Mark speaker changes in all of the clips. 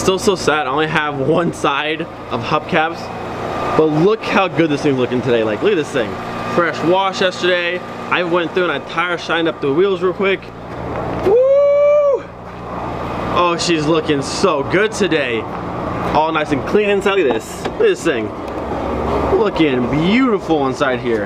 Speaker 1: still so sad I only have one side of hubcaps, but look how good this thing's looking today. Like, look at this thing. Fresh wash yesterday. I went through and I tire shined up the wheels real quick. Woo! Oh, she's looking so good today. All nice and clean inside. Look at this. Look at this thing. Looking beautiful inside here.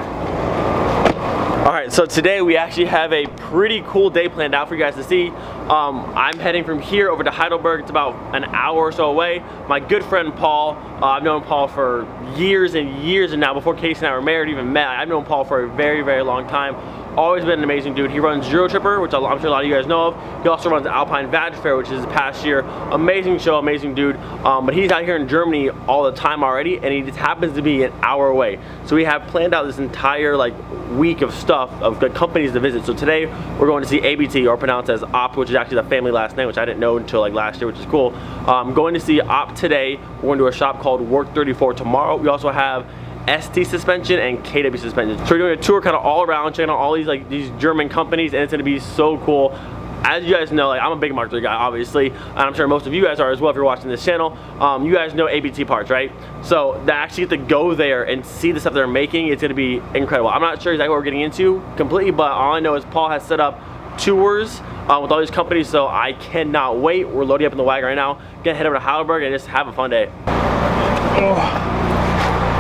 Speaker 1: Alright, so today we actually have a pretty cool day planned out for you guys to see. I'm heading from here over to Heidelberg. It's about an hour or so away. My good friend Paul, I've known Paul for years and years, and now before Casey and I were married, even met, I've known Paul for a very, very long time. Always been an amazing dude. He runs Euro Tripper, which I'm sure a lot of you guys know of. He also runs Alpine Vag Fair, which is his past year. Amazing show, amazing dude. But he's out here in Germany all the time already, and he just happens to be an hour away. So we have planned out this entire week of stuff, of good companies to visit. So today we're going to see ABT, or pronounced as Opt, which is actually the family last name, which I didn't know until last year, which is cool. Going to see Opt today. We're going to a shop called Work 34 tomorrow. We also have ST suspension and KW suspension. So we're doing a tour kind of all around, checking out all these German companies, and it's gonna be so cool. As you guys know, I'm a big Mark III guy, obviously, and I'm sure most of you guys are as well if you're watching this channel. You guys know ABT parts, right? So to actually get to go there and see the stuff they're making, it's gonna be incredible. I'm not sure exactly what we're getting into completely, but all I know is Paul has set up tours with all these companies, so I cannot wait. We're loading up in the wagon right now. Gonna head over to Heidelberg and just have a fun day. Oh.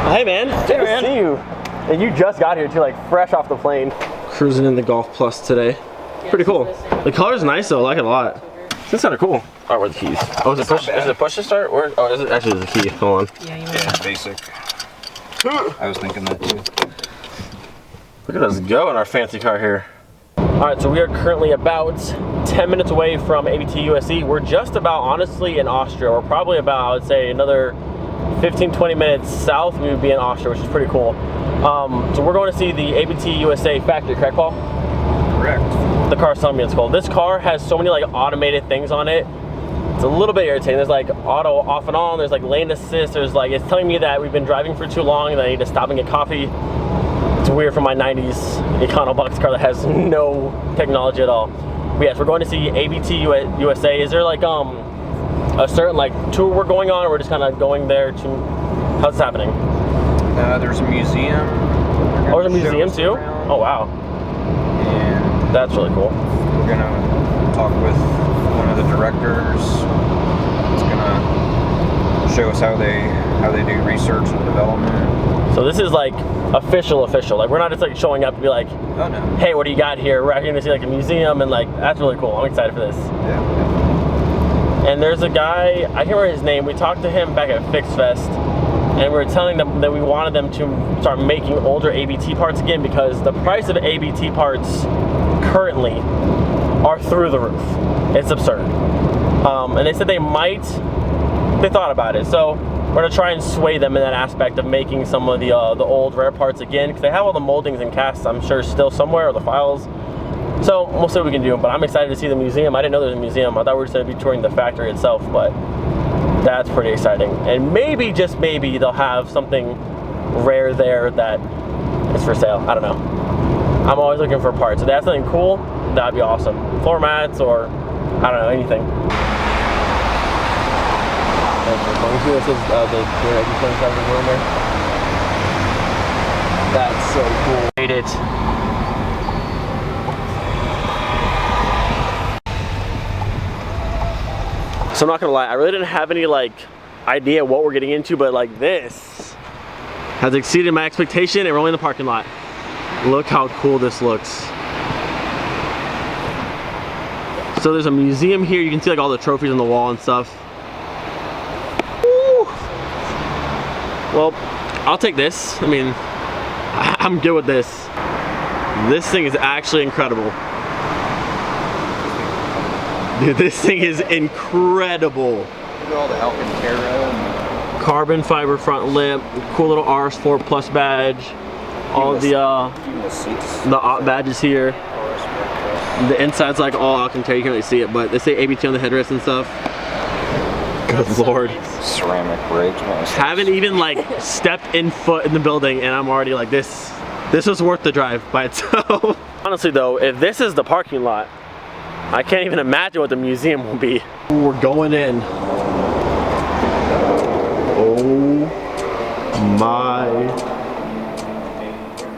Speaker 1: Hey man, good to see you. And you just got here too, fresh off the plane. Cruising in the Golf Plus today. Pretty cool. The color's nice though, I like it a lot. It's kind of cool. Alright, where's the keys? Oh, is it push to start? Or, oh, is it actually the key? Hold on.
Speaker 2: Yeah, basic. I was thinking that too.
Speaker 1: Look at us go in our fancy car here. Alright, so we are currently about 10 minutes away from ABT USE. We're just about, honestly, in Austria. We're probably about, I would say, another 15-20 minutes south, we would be in Austria, which is pretty cool. So we're going to see the ABT USA factory, correct, Paul?
Speaker 2: Correct.
Speaker 1: The car's telling me it's cool. This car has so many automated things on it. It's a little bit irritating. There's auto off and on. There's lane assist. There's it's telling me that we've been driving for too long and that I need to stop and get coffee. It's weird for my 90s Econobox car that has no technology at all. But yes, we're going to see ABT USA. Is there a certain tour we're going on, or we're just kind of going there to, how's this happening?
Speaker 2: There's a museum.
Speaker 1: Oh, there's a museum too? Oh wow.
Speaker 2: And
Speaker 1: that's really cool.
Speaker 2: We're gonna talk with one of the directors. It's gonna show us how they do research and development.
Speaker 1: So this is official. We're not just showing up to be oh
Speaker 2: no,
Speaker 1: hey, what do you got here? We're actually gonna see a museum, and that's really cool. I'm excited for this.
Speaker 2: Yeah.
Speaker 1: And there's a guy, I can't remember his name, we talked to him back at Fix Fest, and we were telling them that we wanted them to start making older ABT parts again, because the price of ABT parts currently are through the roof. It's absurd. And they said they thought about it. So we're gonna try and sway them in that aspect of making some of the old rare parts again, because they have all the moldings and casts, I'm sure, still somewhere, or the files. So we'll see what we can do, but I'm excited to see the museum. I didn't know there was a museum. I thought we were just going to be touring the factory itself, but that's pretty exciting. And maybe, just maybe, they'll have something rare there that is for sale. I don't know. I'm always looking for parts. If they have something cool, that'd be awesome. Floor mats or, I don't know, anything. That's so cool. Made it. So I'm not gonna lie, I really didn't have any idea what we're getting into, but this has exceeded my expectation, and we're only in the parking lot. Look how cool this looks. So there's a museum here. You can see all the trophies on the wall and stuff. Woo! Well, I'll take this. I mean, I'm good with this. This thing is actually incredible. Dude, this thing is incredible.
Speaker 2: Look at all the Alcantara.
Speaker 1: Carbon fiber front lip, cool little RS4 Plus badge. All the Opt badges here. The inside's all Alcantara, you can't really see it, but they say ABT on the headrest and stuff. Good lord.
Speaker 2: Ceramic brakes.
Speaker 1: Haven't even stepped in foot in the building, and I'm already this was worth the drive by itself. Honestly though, if this is the parking lot, I can't even imagine what the museum will be. We're going in.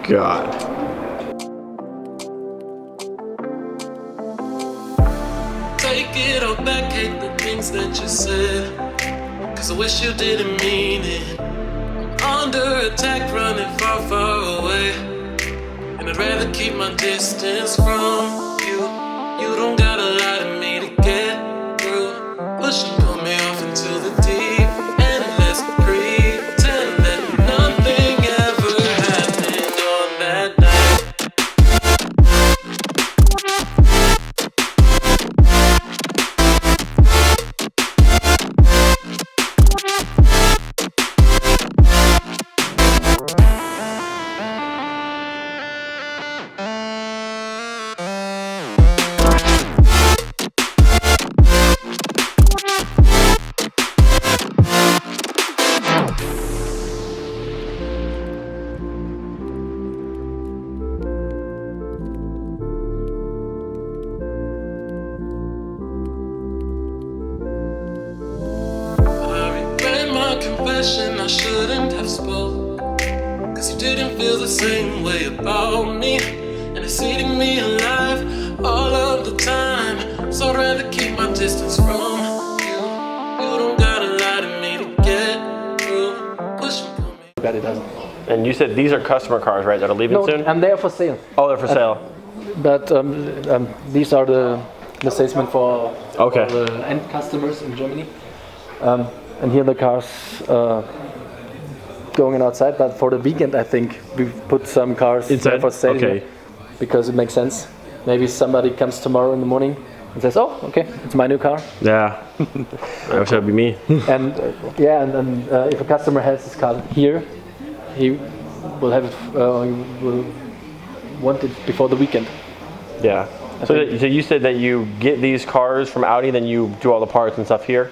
Speaker 1: God.
Speaker 3: Take it all back, hate the things that you said, 'cause I wish you didn't mean it. I'm under attack, running far, far away, and I'd rather keep my distance from you. You don't gotta lie to me to get through. Push and pull me off into the deep, and let's pretend that nothing ever happened on that night. Confession I shouldn't have spoke, 'cause you didn't feel the same way about me, and it's eating me alive all of the time. So I'd rather keep my distance from you. You don't gotta lie to me to get through. Push and pull me.
Speaker 4: But it doesn't.
Speaker 1: And you said these are customer cars, right? That are leaving
Speaker 4: No,
Speaker 1: soon?
Speaker 4: and they are for sale.
Speaker 1: Oh, they're for sale.
Speaker 4: But these are the salesmen for
Speaker 1: Okay.
Speaker 4: the end customers in Germany. And here the cars going outside, but for the weekend I think we put some cars
Speaker 1: Inside?
Speaker 4: for sale
Speaker 1: Okay.
Speaker 4: here, because it makes sense. Maybe somebody comes tomorrow in the morning and says, "Oh, okay, it's my new car."
Speaker 1: Yeah. I wish that'd be me.
Speaker 4: And if a customer has his car here, he will have it. He will want it before the weekend.
Speaker 1: Yeah. So you said that you get these cars from Audi, then you do all the parts and stuff here?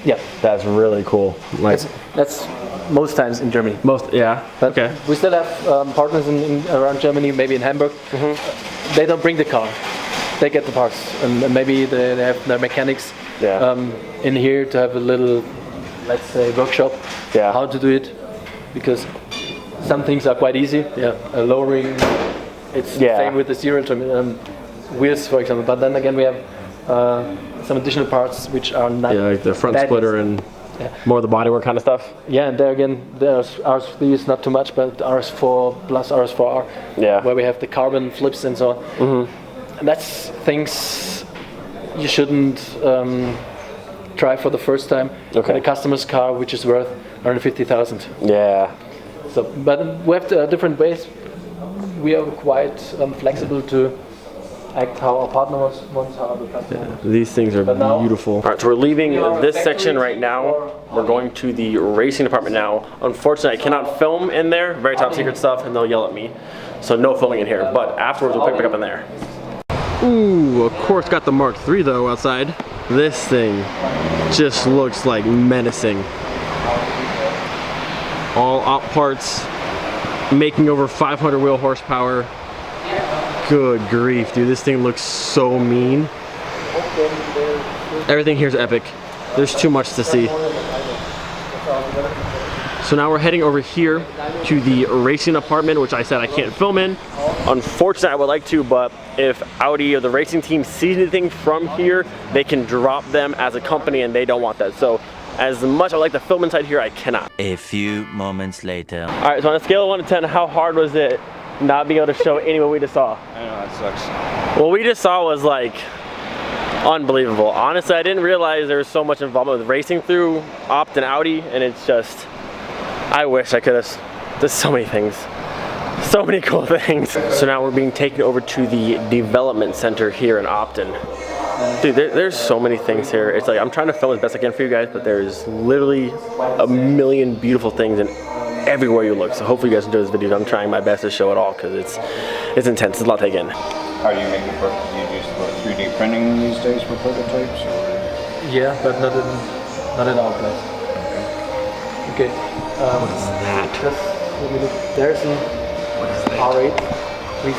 Speaker 4: Yeah,
Speaker 1: That's really cool. Like
Speaker 4: that's most times in Germany.
Speaker 1: most, yeah.
Speaker 4: But
Speaker 1: Okay.
Speaker 4: we still have partners in around Germany, maybe in Hamburg. They don't bring the car; they get the parts, and maybe they have their mechanics
Speaker 1: Yeah.
Speaker 4: in here to have a little, let's say, workshop.
Speaker 1: Yeah.
Speaker 4: How to do it, because some things are quite easy. Yeah, lowering. It's
Speaker 1: Yeah.
Speaker 4: the same with the steering wheels, for example. But then again, we have some additional parts which are not.
Speaker 1: Yeah, like the front
Speaker 4: that
Speaker 1: splitter and more of the bodywork kind of stuff.
Speaker 4: Yeah, and there again, there's RS3 is not too much, but RS4 plus RS4R,
Speaker 1: Yeah.
Speaker 4: where we have the carbon flips and so on. And that's things you shouldn't try for the first time.
Speaker 1: Okay.
Speaker 4: In a customer's car, which is worth 150,000.
Speaker 1: Yeah.
Speaker 4: So, but we have different ways. We are quite flexible to act how our partner wants, how the customer wants.
Speaker 1: These things are
Speaker 4: now-
Speaker 1: beautiful. All right, so we're leaving this section right now. We're going to the racing department now. Unfortunately, I cannot film in there, very top secret stuff, and they'll yell at me. So no filming in here, but afterwards we'll pick back up in there. Ooh, of course got the Mark III though outside. This thing just looks like menacing. All op parts, making over 500 wheel horsepower. Good grief, dude, this thing looks so mean. Everything here's epic. There's too much to see. So now we're heading over here to the racing apartment, which I said I can't film in. Unfortunately, I would like to, but if Audi or the racing team sees anything from here, they can drop them as a company, and they don't want that. So as much as I like to film inside here, I cannot.
Speaker 5: A few moments later.
Speaker 1: All right, so on a scale of 1 to 10, how hard was it not being able to show any what we just saw?
Speaker 2: I know, that sucks.
Speaker 1: What we just saw was like unbelievable. Honestly, I didn't realize there was so much involvement with racing through Opt and Audi, and it's just, I wish I could have, there's so many things. So many cool things. So now we're being taken over to the development center here in Optin. Dude, there's so many things here. It's like, I'm trying to film as best I can for you guys, but there's literally a million beautiful things in everywhere you look. So hopefully you guys enjoy this video. I'm trying my best to show it all because it's intense. It's a lot to take in.
Speaker 2: How do you make the prototypes? Do you use 3D printing these days for prototypes? Or?
Speaker 4: Yeah, but not in our place. Okay.
Speaker 1: What is that?
Speaker 4: Just let me look. There's an R8. Please.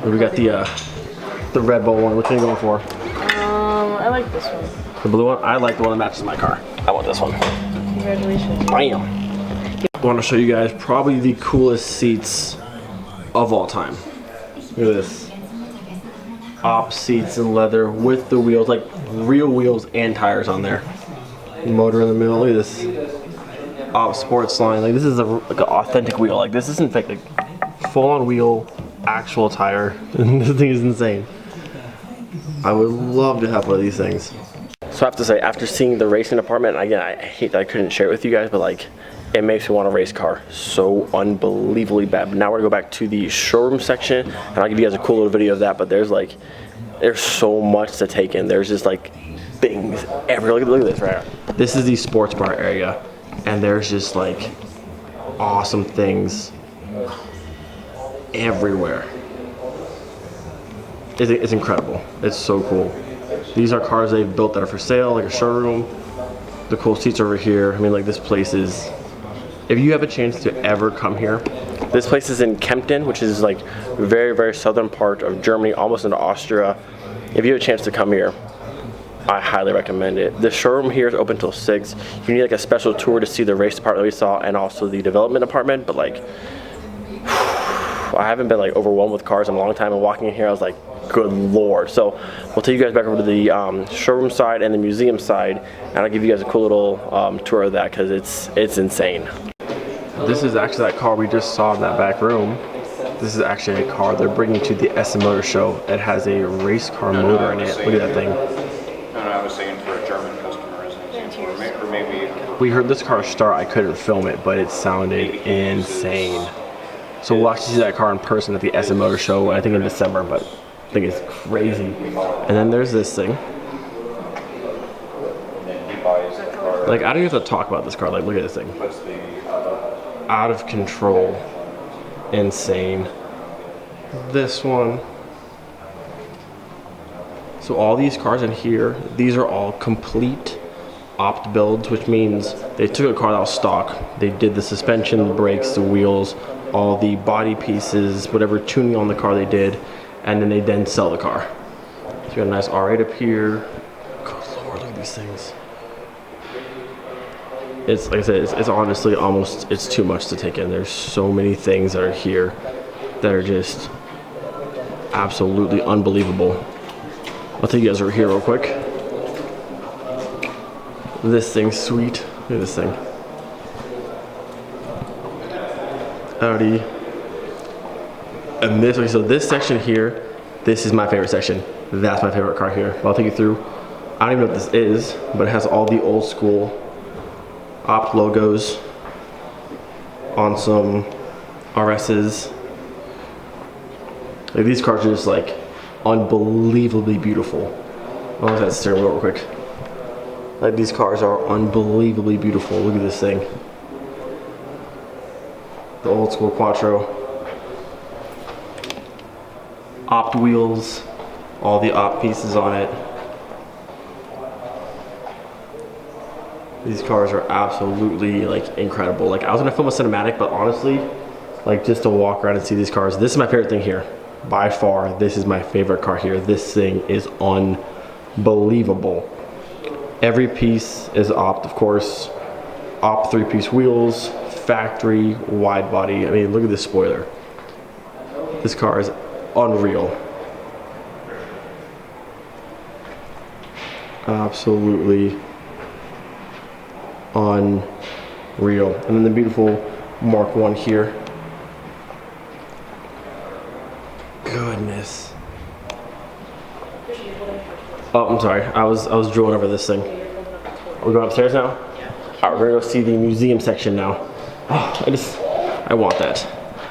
Speaker 1: We got the Red Bull one. Which one are you going for?
Speaker 6: I like this one.
Speaker 1: The blue one? I like the one that matches my car. I want this one.
Speaker 6: Congratulations.
Speaker 1: Bam! I want to show you guys probably the coolest seats of all time. Look at this. Op seats in leather with the wheels, like real wheels and tires on there. Motor in the middle. Look at this. Op Sportsline. Like this is like an authentic wheel. Like this isn't fake. Like full-on wheel, actual tire. This thing is insane. I would love to have one of these things. So I have to say, after seeing the racing department, again, I hate that I couldn't share it with you guys, but like, it makes me want a race car so unbelievably bad. But now we're gonna go back to the showroom section, and I'll give you guys a cool little video of that. But there's so much to take in. There's just like things everywhere. Look at this right here. This is the sports bar area, and there's just like awesome things everywhere. It's incredible. It's so cool. These are cars they've built that are for sale, like a showroom. The cool seats over here. I mean, like this place is, if you have a chance to ever come here, this place is in Kempten, which is like very, very southern part of Germany, almost into Austria. If you have a chance to come here, I highly recommend it. The showroom here is open till 6. You need like a special tour to see the race department we saw and also the development department, but like, I haven't been like overwhelmed with cars in a long time, and walking in here I was like, good lord. So we'll take you guys back over to the showroom side and the museum side, and I'll give you guys a cool little tour of that because it's insane. This is actually that car we just saw in that back room. This is actually a car they're bringing to the SM Motor Show. It has a race car motor in it. Look at that thing.
Speaker 2: No, I was saying for a German customer, or maybe.
Speaker 1: We heard this car start. I couldn't film it, but it sounded insane. So we'll actually see that car in person at the SM Motor Show, I think in December, but I think it's crazy. And then there's this thing. Like, I don't even have to talk about this car. Like, look at this thing. Out of control. Insane. This one. So all these cars in here, these are all complete opt builds, which means they took a car that was stock. They did the suspension, the brakes, the wheels, all the body pieces, whatever tuning on the car they did, and then they sell the car. So you got a nice R8 up here. Good lord, look at these things. It's like I said, it's honestly almost, it's too much to take in. There's so many things that are here that are just absolutely unbelievable. I'll take you guys over here real quick. This thing's sweet. Look at this thing. Audi. And this, so this section here, this is my favorite section. That's my favorite car here. I'll take you through. I don't even know what this is, but it has all the old school opt logos on some RSs. Like, these cars are just like unbelievably beautiful. I'll look at that steering wheel real quick. Like, these cars are unbelievably beautiful. Look at this thing. The old school Quattro. Opt wheels, all the opt pieces on it. These cars are absolutely like incredible. Like, I was gonna film a cinematic, but honestly, like, just to walk around and see these cars, this is my favorite thing here. By far, this is my favorite car here. This thing is unbelievable. Every piece is opt, of course. Opt 3-piece wheels, factory, wide body. I mean, look at this spoiler. This car is unreal. Absolutely unreal. And then the beautiful Mark 1 here. Goodness. Oh, I'm sorry. I was drooling over this thing. Are we going upstairs now? All right, we're gonna go see the museum section now. Oh, I want that.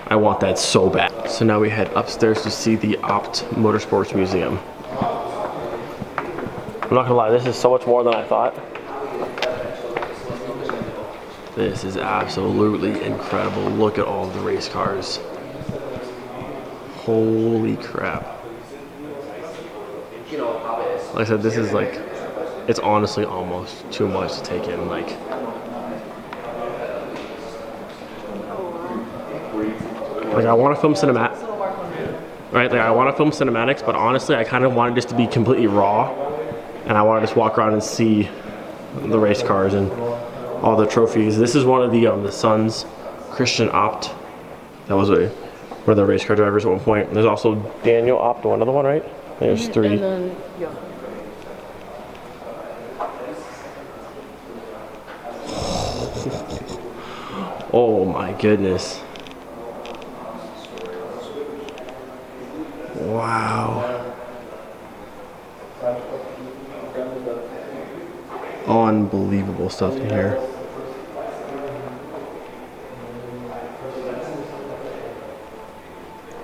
Speaker 1: I want that so bad. So now we head upstairs to see the Opt Motorsports Museum. I'm not gonna lie, this is so much more than I thought. This is absolutely incredible. Look at all of the race cars. Holy crap. Like I said, this is like, it's honestly almost too much to take in. Like, I want to film cinematic. right? Like I want to film cinematics, but honestly, I kind of wanted this to be completely raw, and I want to just walk around and see the race cars and all the trophies. This is one of the Suns, Christian Opt. That was one of the race car drivers at one point. There's also Daniel Opt, one other one, right? There's 3.
Speaker 6: And then, yeah.
Speaker 1: Oh my goodness. Wow. Unbelievable stuff in here.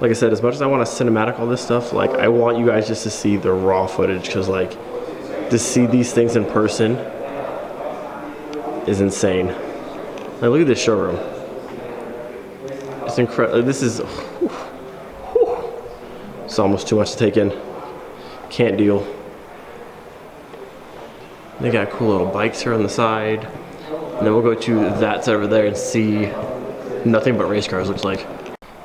Speaker 1: Like I said, as much as I want to cinematic all this stuff, like I want you guys just to see the raw footage, because like to see these things in person is insane. Like, look at this showroom. It's incredible. This is it's almost too much to take in. Can't deal. They got cool little bikes here on the side. And then we'll go to that side over there and see nothing but race cars, looks like.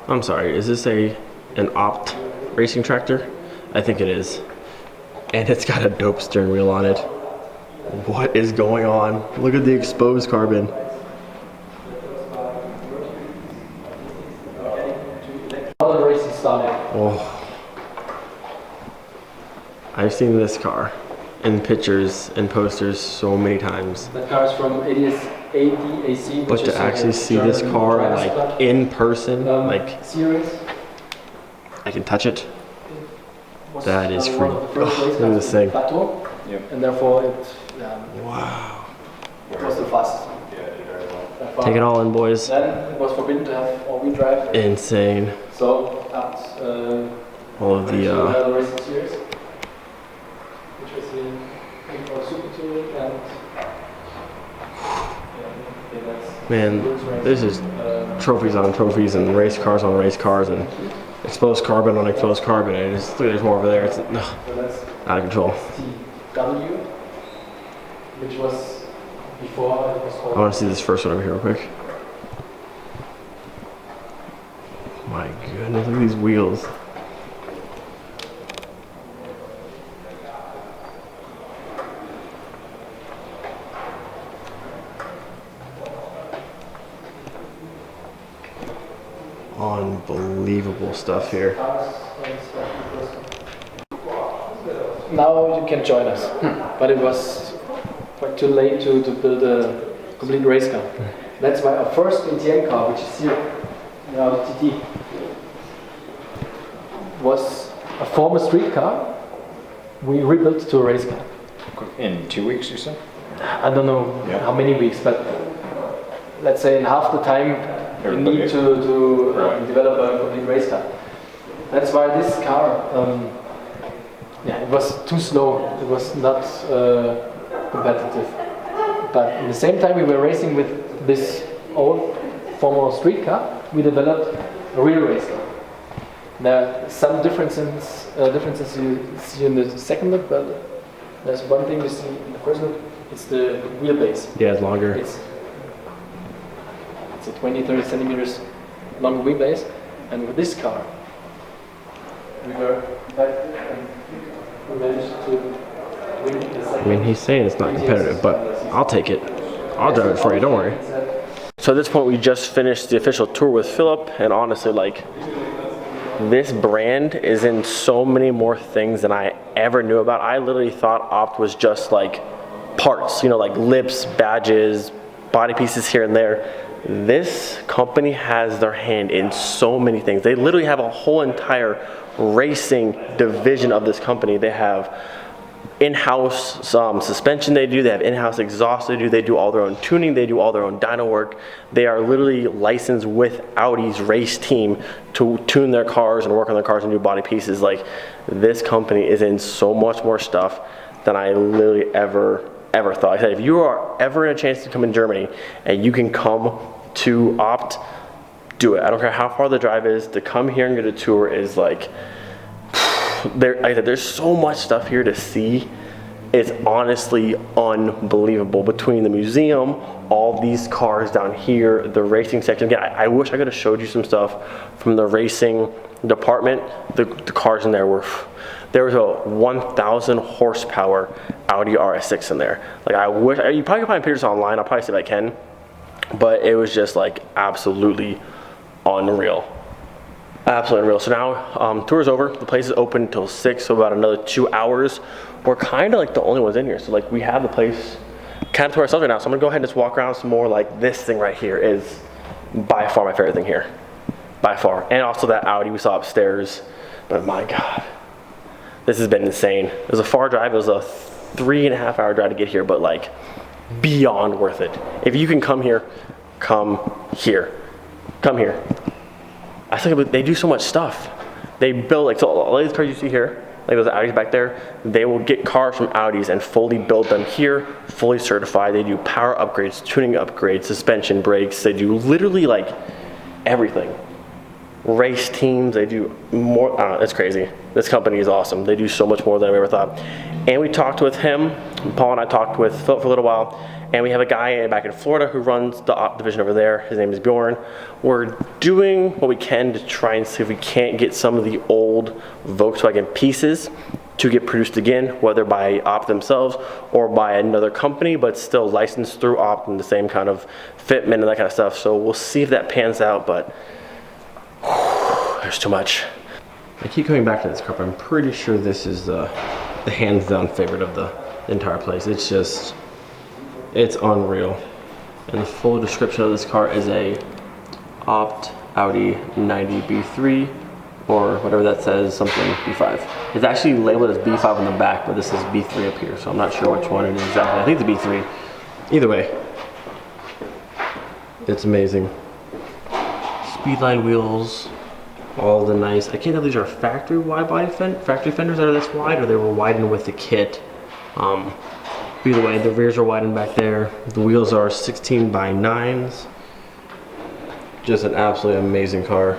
Speaker 1: I'm sorry, is this an Opt racing tractor? I think it is. And it's got a dope steering wheel on it. What is going on? Look at the exposed carbon.
Speaker 4: Modern racing started.
Speaker 1: Oh. I've seen this car in pictures and posters so many times.
Speaker 4: That car is from ADAC.
Speaker 1: But to actually see this car like in person, like
Speaker 4: series.
Speaker 1: I can touch it. That is
Speaker 4: one of the first
Speaker 1: freaking.
Speaker 4: race
Speaker 1: Look at this thing.
Speaker 4: Plateau,
Speaker 2: Yep.
Speaker 4: and therefore it
Speaker 1: Wow.
Speaker 4: was the fastest.
Speaker 1: Take it all in, boys.
Speaker 4: Then it was forbidden to have all-wheel drive.
Speaker 1: Insane.
Speaker 4: So that
Speaker 1: All of the
Speaker 4: racing series, which was in Super Touring and
Speaker 1: man, this is trophies on trophies and race cars on race cars and exposed carbon on exposed carbon. And just, look, there's more over there. It's out of control.
Speaker 4: TW, which was before it was
Speaker 1: I
Speaker 4: called.
Speaker 1: want to see this first one over here real quick. My goodness, look at these wheels. Unbelievable stuff here.
Speaker 4: Now you can join us, but it was quite too late to build a complete race car. That's why our first ATM car, which is here, the TT, was a former street car. We rebuilt to a race car.
Speaker 2: In 2 weeks, you said?
Speaker 4: I don't know
Speaker 2: Yeah.
Speaker 4: how many weeks, but let's say in half the time you need to develop a complete race car. That's why this car, it was too slow. It was not competitive. But at the same time we were racing with this old former street car, we developed a real race car. There are some differences you see in the second look, but there's one thing you see in the first look. It's the wheelbase.
Speaker 1: Yeah, it's longer.
Speaker 4: It's a 20-30 centimeters long wheelbase, and with this car, we were back and we managed to win the second.
Speaker 1: I mean, he's saying it's not competitive, but I'll take it. I'll drive it for you, don't worry. So at this point, we just finished the official tour with Philip, and honestly, like, this brand is in so many more things than I ever knew about. I literally thought Opt was just like parts, you know, like lips, badges, body pieces here and there. This company has their hand in so many things. They literally have a whole entire racing division of this company. They have in-house suspension they do, they have in-house exhaust they do all their own tuning, they do all their own dyno work. They are literally licensed with Audi's race team to tune their cars and work on their cars and do body pieces. Like, this company is in so much more stuff than I literally ever thought. I said, if you are ever in a chance to come in Germany and you can come to Opt, do it. I don't care how far the drive is. To come here and get a tour is like, like I said, there's so much stuff here to see is honestly unbelievable. Between the museum, all these cars down here, the racing section. Again, I wish I could have showed you some stuff from the racing department. The cars in there were, there was a 1,000 horsepower Audi RS6 in there. Like, I wish, you probably can find pictures online, I'll probably see if I can, but it was just like absolutely unreal. Absolutely unreal. So now tour is over. The place is open until 6, so about another 2 hours. We're kind of like the only ones in here, so like we have the place kind of to ourselves right now. So I'm gonna go ahead and just walk around some more. Like, this thing right here is by far my favorite thing here, by far. And also that Audi we saw upstairs. But my God, this has been insane. It was a far drive. It was a 3.5 hour drive to get here, but like beyond worth it. If you can come here, come here. Come here. I think they do so much stuff. They build, like, so all these cars you see here, like those Audis back there, they will get cars from Audis and fully build them here, fully certified. They do power upgrades, tuning upgrades, suspension, brakes. They do literally like everything. Race teams, they do more. I don't know, it's crazy. This company is awesome. They do so much more than I ever thought. And we talked with him. Paul and I talked with Philip for a little while. And we have a guy back in Florida who runs the op division over there. His name is Bjorn. We're doing what we can to try and see if we can't get some of the old Volkswagen pieces to get produced again, whether by op themselves or by another company, but still licensed through op and the same kind of fitment and that kind of stuff. So we'll see if that pans out, but there's too much. I keep coming back to this car, but I'm pretty sure this is the hands down favorite of the entire place. It's just, it's unreal. And the full description of this car is a Opt Audi 90 B3, or whatever that says, something B5. It's actually labeled as B5 on the back, but this is B3 up here, so I'm not sure which one it is exactly. I think it's a B3. Either way, it's amazing. Speedline wheels, all the nice, I can't tell if these are factory wide body factory fenders that are this wide, or they were widened with the kit. Either way, the rears are widened back there. The wheels are 16 by 9s. Just an absolutely amazing car.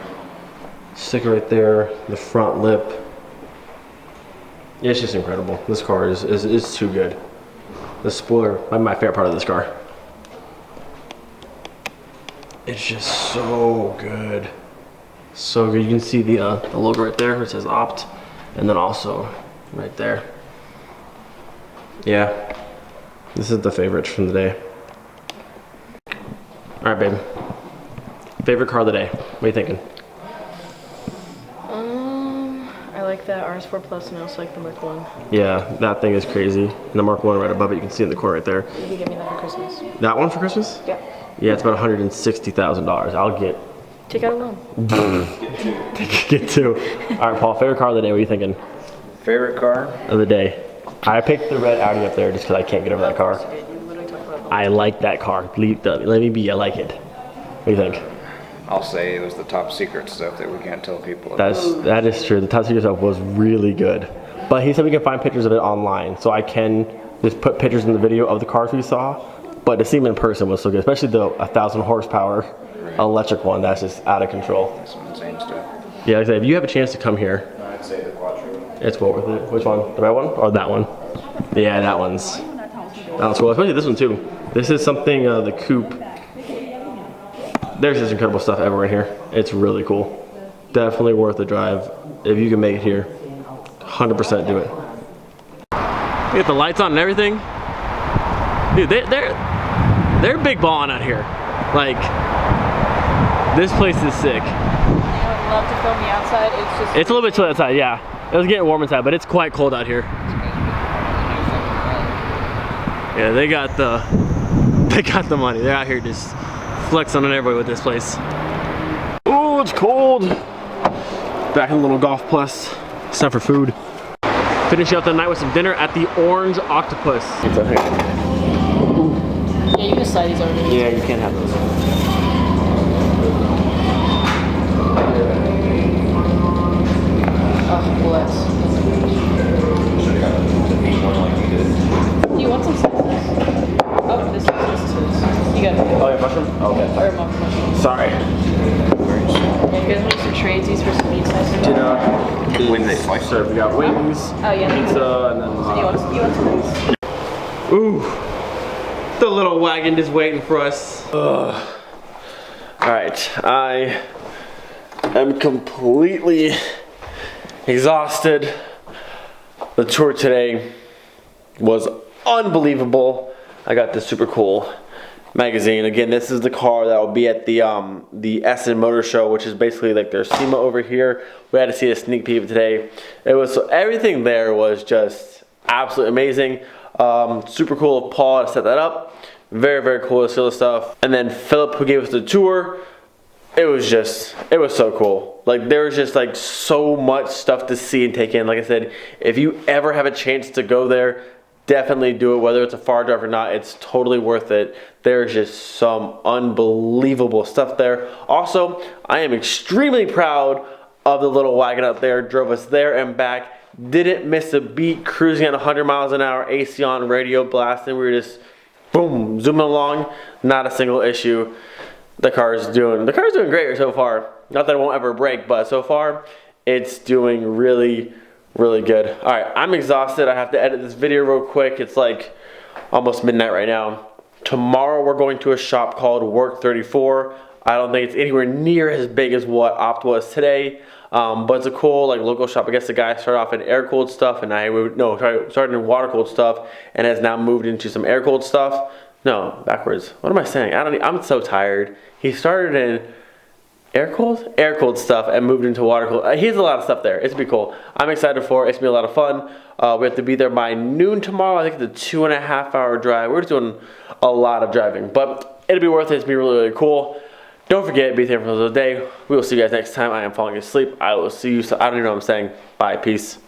Speaker 1: Sticker right there, the front lip. It's just incredible. This car is too good. The spoiler, my favorite part of this car. It's just so good. So good. You can see the logo right there where it says Opt, and then also right there. Yeah. This is the favorite from the day. All right, babe. Favorite car of the day. What are you thinking?
Speaker 6: I like that RS4 Plus, and I also like the Mark 1.
Speaker 1: Yeah, that thing is crazy. And the Mark 1 right above it, you can see in the corner right there.
Speaker 6: You can give me that for Christmas.
Speaker 1: That one for Christmas?
Speaker 6: Yeah.
Speaker 1: Yeah, it's about $160,000. I'll get.
Speaker 6: Take out a loan.
Speaker 1: Get two. All right, Paul. Favorite car of the day. What are you thinking?
Speaker 2: Favorite car?
Speaker 1: Of the day. I picked the red Audi up there just because I can't get over that car. I like that car. Let me be. I like it. What do you think?
Speaker 2: I'll say it was the top secret stuff that we can't tell people.
Speaker 1: That is true. The top secret stuff was really good. But he said we can find pictures of it online, so I can just put pictures in the video of the cars we saw. But to see them in person was so good, especially the 1,000 horsepower electric one. That's just out of control.
Speaker 2: That's some insane stuff.
Speaker 1: Yeah, like I said, if you have a chance to come here,
Speaker 2: I'd say the Quattro.
Speaker 1: it's well worth it. Which one? The red one or that one? Yeah, that one's cool. Especially this one too. This is something the coupe. There's just incredible stuff everywhere in here. It's really cool. Definitely worth the drive. If you can make it here, 100% do it. You get the lights on and everything. Dude, they're big balling out here. Like, this place is sick.
Speaker 6: I would love to film the outside.
Speaker 1: It's a little bit chilly outside, yeah. It was getting warm inside, but it's quite cold out here. Yeah, they got the money. They're out here just flexing on everybody with this place. Oh, it's cold. Back in the little Golf Plus. It's time for food. Finishing out the night with some dinner at the Orange Octopus. It's up here.
Speaker 6: Yeah, you can slide these over.
Speaker 1: Yeah, you can't have those.
Speaker 6: Oh, bless. Do you want some slices? Oh, this is. You got it.
Speaker 1: Oh, yeah, mushroom? Okay.
Speaker 6: Or mushroom.
Speaker 1: Sorry.
Speaker 6: Yeah, You guys want some trades these for some meat slicing?
Speaker 1: Dinner.
Speaker 2: When they slice.
Speaker 1: Served. We got wings,
Speaker 6: Oh yeah.
Speaker 1: pizza, and then
Speaker 6: You want some wings?
Speaker 1: ooh, the little wagon is waiting for us. Ugh. All right, I am completely exhausted. The tour today was unbelievable. I got this super cool magazine. Again, this is the car that will be at the Essen Motor Show, which is basically like their SEMA over here. We had to see a sneak peek of it today. It was, so everything there was just absolutely amazing. Super cool of Paul to set that up. Very, very cool to see all the stuff. And then Philip, who gave us the tour, it was so cool. Like, there was just like so much stuff to see and take in. Like I said, if you ever have a chance to go there, definitely do it. Whether it's a far drive or not, it's totally worth it. There's just some unbelievable stuff there. Also, I am extremely proud of the little wagon up there. Drove us there and back. Didn't miss a beat, cruising at 100 miles an hour, AC on, radio blasting. We were just, boom, zooming along. Not a single issue. The car's doing great so far. Not that it won't ever break, but so far, it's doing really, really good. All right, I'm exhausted. I have to edit this video real quick. It's like almost midnight right now. Tomorrow, we're going to a shop called Work 34. I don't think it's anywhere near as big as what Opt was today. But it's a cool like local shop. I guess the guy started off in air-cooled stuff, and started in water-cooled stuff, and has now moved into some air-cooled stuff. No, backwards. What am I saying? I'm so tired. He started in air-cooled stuff and moved into water-cooled. He has a lot of stuff there. It's gonna be cool. I'm excited for it. It's gonna be a lot of fun. We have to be there by noon tomorrow. I think it's a 2.5 hour drive. We're just doing a lot of driving, but it'll be worth it. It's gonna be really, really cool. Don't forget, be thankful for the day. We will see you guys next time. I am falling asleep. I will see you. I don't even know what I'm saying. Bye. Peace.